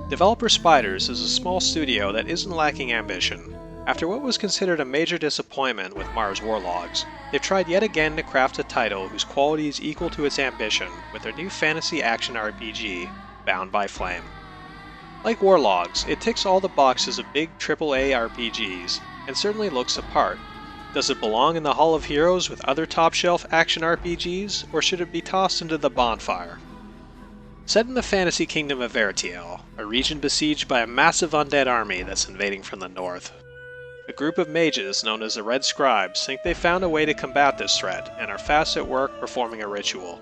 Developer Spiders is a small studio that isn't lacking ambition. After what was considered a major disappointment with Mars Warlogs, they've tried yet again to craft a title whose quality is equal to its ambition with their new fantasy action RPG, Bound by Flame. Like Warlogs, it ticks all the boxes of big AAA RPGs, and certainly looks the part. Does it belong in the Hall of Heroes with other top-shelf action RPGs, or should it be tossed into the bonfire? Set in the fantasy kingdom of Vertiel, a region besieged by a massive undead army that's invading from the north. A group of mages known as the Red Scribes think they've found a way to combat this threat and are fast at work performing a ritual.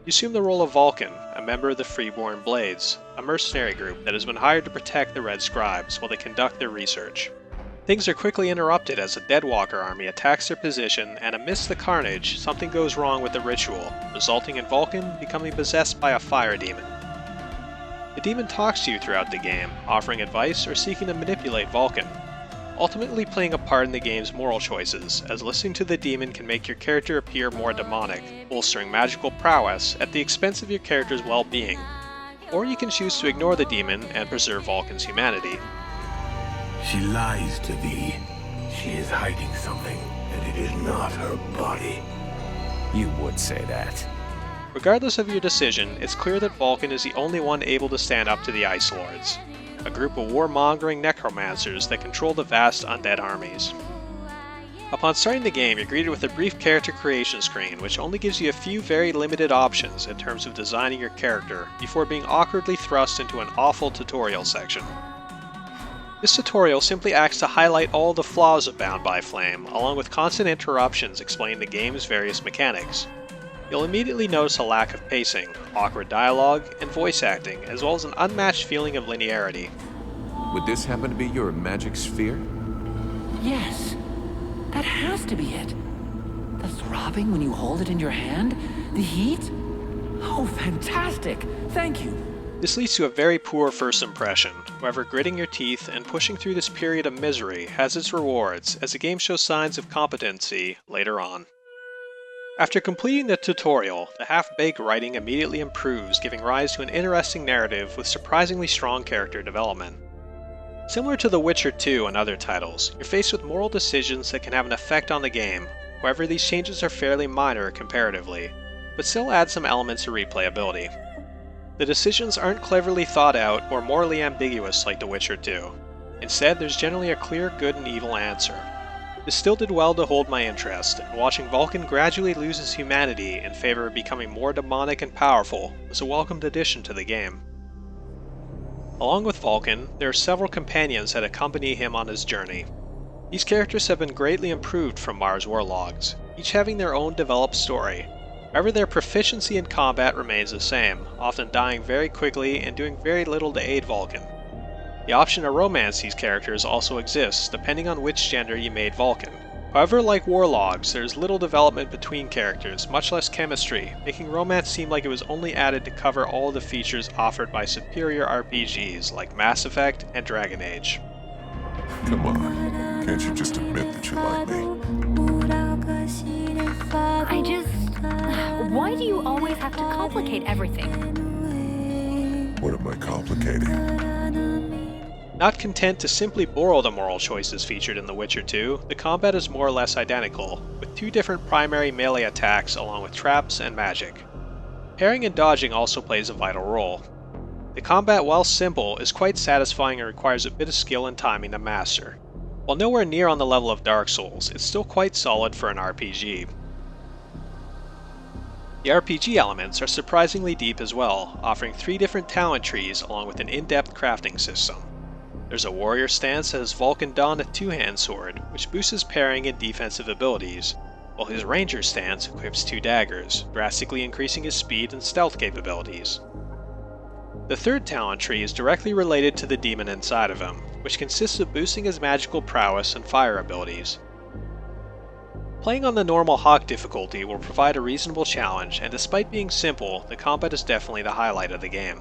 You assume the role of Vulcan, a member of the Freeborn Blades, a mercenary group that has been hired to protect the Red Scribes while they conduct their research. Things are quickly interrupted as a Deadwalker army attacks their position, and amidst the carnage, something goes wrong with the ritual, resulting in Vulcan becoming possessed by a fire demon. The demon talks to you throughout the game, offering advice or seeking to manipulate Vulcan, ultimately playing a part in the game's moral choices, as listening to the demon can make your character appear more demonic, bolstering magical prowess at the expense of your character's well-being. Or you can choose to ignore the demon and preserve Vulcan's humanity. She lies to thee. She is hiding something, and it is not her body. You would say that. Regardless of your decision, it's clear that Vulcan is the only one able to stand up to the Ice Lords, a group of warmongering necromancers that control the vast undead armies. Upon starting the game, you're greeted with a brief character creation screen, which only gives you a few very limited options in terms of designing your character, before being awkwardly thrust into an awful tutorial section. This tutorial simply acts to highlight all the flaws of Bound by Flame, along with constant interruptions explaining the game's various mechanics. You'll immediately notice a lack of pacing, awkward dialogue, and voice acting, as well as an unmatched feeling of linearity. Would this happen to be your magic sphere? Yes, that has to be it. The throbbing when you hold it in your hand? The heat? Oh, fantastic! Thank you! This leads to a very poor first impression. However, gritting your teeth and pushing through this period of misery has its rewards, as the game shows signs of competency later on. After completing the tutorial, the half-baked writing immediately improves, giving rise to an interesting narrative with surprisingly strong character development. Similar to The Witcher 2 and other titles, you're faced with moral decisions that can have an effect on the game. However, these changes are fairly minor comparatively, but still add some elements of replayability. The decisions aren't cleverly thought out or morally ambiguous like The Witcher 2. Instead, there's generally a clear good and evil answer. This still did well to hold my interest, and watching Vulcan gradually lose his humanity in favor of becoming more demonic and powerful was a welcomed addition to the game. Along with Vulcan, there are several companions that accompany him on his journey. These characters have been greatly improved from Mars Warlogs, each having their own developed story. However, their proficiency in combat remains the same, often dying very quickly and doing very little to aid Vulcan. The option to romance these characters also exists, depending on which gender you made Vulcan. However, like Warlogs, there is little development between characters, much less chemistry, making romance seem like it was only added to cover all of the features offered by superior RPGs like Mass Effect and Dragon Age. Come on, can't you just admit that you like me? Why do you always have to complicate everything? What am I complicating? Not content to simply borrow the moral choices featured in The Witcher 2, the combat is more or less identical, with two different primary melee attacks along with traps and magic. Parrying and dodging also plays a vital role. The combat, while simple, is quite satisfying and requires a bit of skill and timing to master. While nowhere near on the level of Dark Souls, it's still quite solid for an RPG. The RPG elements are surprisingly deep as well, offering 3 different talent trees along with an in-depth crafting system. There's a warrior stance that has Vulcan don a 2-hand sword, which boosts his parrying and defensive abilities, while his ranger stance equips 2 daggers, drastically increasing his speed and stealth capabilities. The third talent tree is directly related to the demon inside of him, which consists of boosting his magical prowess and fire abilities. Playing on the normal Hawk difficulty will provide a reasonable challenge, and despite being simple, the combat is definitely the highlight of the game.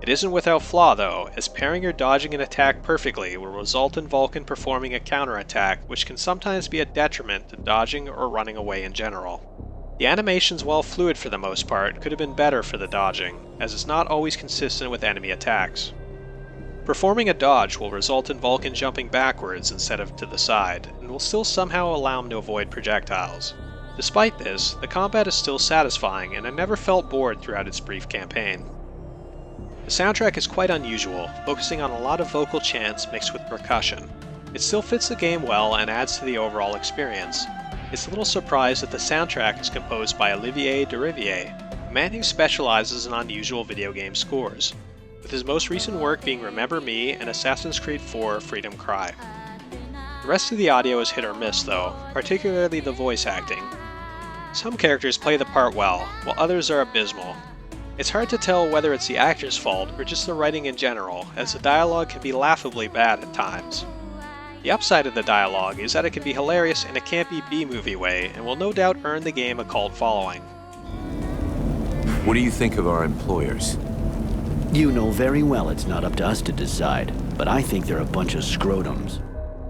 It isn't without flaw though, as parrying or dodging an attack perfectly will result in Vulcan performing a counterattack, which can sometimes be a detriment to dodging or running away in general. The animations, while fluid for the most part, could have been better for the dodging, as it's not always consistent with enemy attacks. Performing a dodge will result in Vulcan jumping backwards instead of to the side, and will still somehow allow him to avoid projectiles. Despite this, the combat is still satisfying, and I never felt bored throughout its brief campaign. The soundtrack is quite unusual, focusing on a lot of vocal chants mixed with percussion. It still fits the game well and adds to the overall experience. It's a little surprised that the soundtrack is composed by Olivier Derivière, a man who specializes in unusual video game scores, with his most recent work being Remember Me and Assassin's Creed 4 Freedom Cry. The rest of the audio is hit or miss though, particularly the voice acting. Some characters play the part well, while others are abysmal. It's hard to tell whether it's the actor's fault or just the writing in general, as the dialogue can be laughably bad at times. The upside of the dialogue is that it can be hilarious in a campy B-movie way and will no doubt earn the game a cult following. What do you think of our employers? You know very well it's not up to us to decide, but I think they're a bunch of scrotums.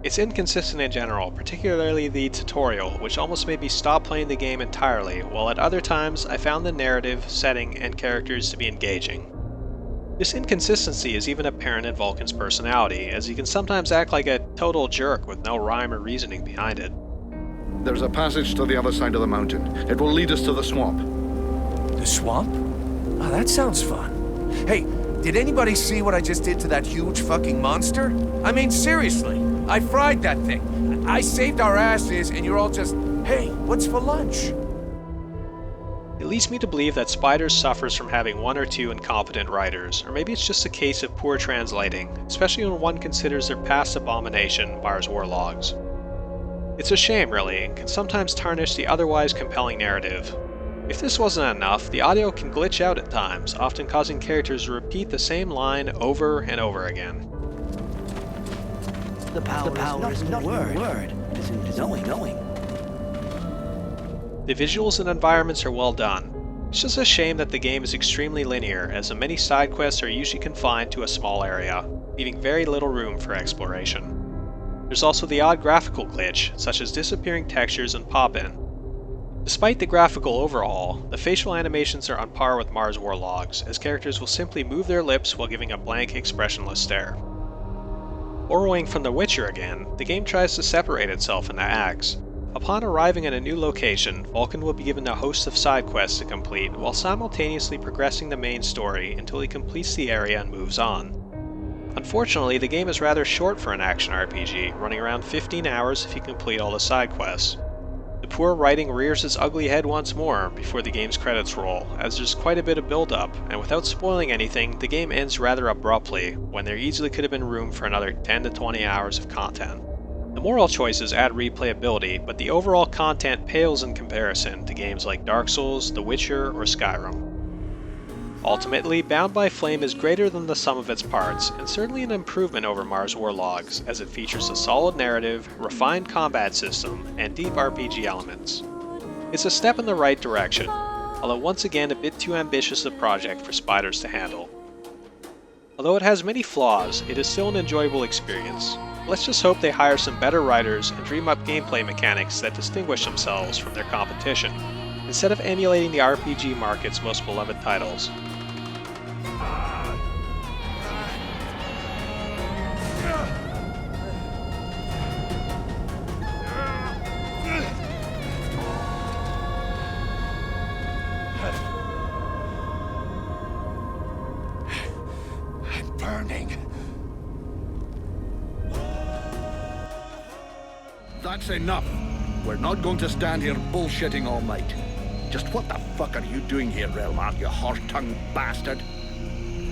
It's inconsistent in general, particularly the tutorial, which almost made me stop playing the game entirely, while at other times I found the narrative, setting, and characters to be engaging. This inconsistency is even apparent in Vulcan's personality, as he can sometimes act like a total jerk with no rhyme or reasoning behind it. There's a passage to the other side of the mountain. It will lead us to the swamp. The swamp? Oh, that sounds fun. Hey, did anybody see what I just did to that huge fucking monster? I mean, seriously, I fried that thing. I saved our asses, and you're all just, hey, what's for lunch? It leads me to believe that Spiders suffers from having one or two incompetent writers, or maybe it's just a case of poor translating, especially when one considers their past abomination, Mars War Logs. It's a shame, really, and can sometimes tarnish the otherwise compelling narrative. If this wasn't enough, the audio can glitch out at times, often causing characters to repeat the same line over and over again. The power is not word. It's in knowing. The visuals and environments are well done. It's just a shame that the game is extremely linear, as the many side quests are usually confined to a small area, leaving very little room for exploration. There's also the odd graphical glitch, such as disappearing textures and pop-in. Despite the graphical overhaul, the facial animations are on par with Mars War Logs, as characters will simply move their lips while giving a blank, expressionless stare. Borrowing from The Witcher again, the game tries to separate itself into acts. Upon arriving at a new location, Vulcan will be given a host of side quests to complete while simultaneously progressing the main story until he completes the area and moves on. Unfortunately, the game is rather short for an action RPG, running around 15 hours if you complete all the side quests. The poor writing rears its ugly head once more before the game's credits roll, as there's quite a bit of build-up, and without spoiling anything, the game ends rather abruptly, when there easily could have been room for another 10 to 20 hours of content. The moral choices add replayability, but the overall content pales in comparison to games like Dark Souls, The Witcher, or Skyrim. Ultimately, Bound by Flame is greater than the sum of its parts, and certainly an improvement over Mars War Logs, as it features a solid narrative, refined combat system, and deep RPG elements. It's a step in the right direction, although once again a bit too ambitious a project for Spiders to handle. Although it has many flaws, it is still an enjoyable experience. Let's just hope they hire some better writers and dream up gameplay mechanics that distinguish themselves from their competition, instead of emulating the RPG market's most beloved titles. I'm burning. That's enough. We're not going to stand here bullshitting all night. Just what the fuck are you doing here, Relmar, you horse-tongued bastard?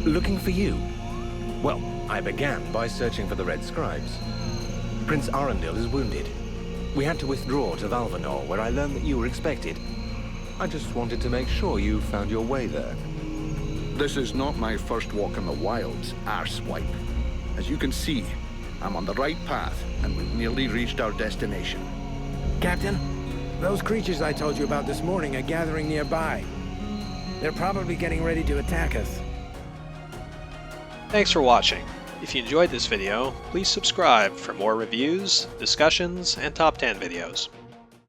Looking for you? Well, I began by searching for the Red Scribes. Prince Arundel is wounded. We had to withdraw to Valvanor, where I learned that you were expected. I just wanted to make sure you found your way there. This is not my first walk in the wilds, arsewipe. As you can see, I'm on the right path, and we've nearly reached our destination. Captain, those creatures I told you about this morning are gathering nearby. They're probably getting ready to attack us. Thanks for watching. If you enjoyed this video, please subscribe for more reviews, discussions, and top 10 videos.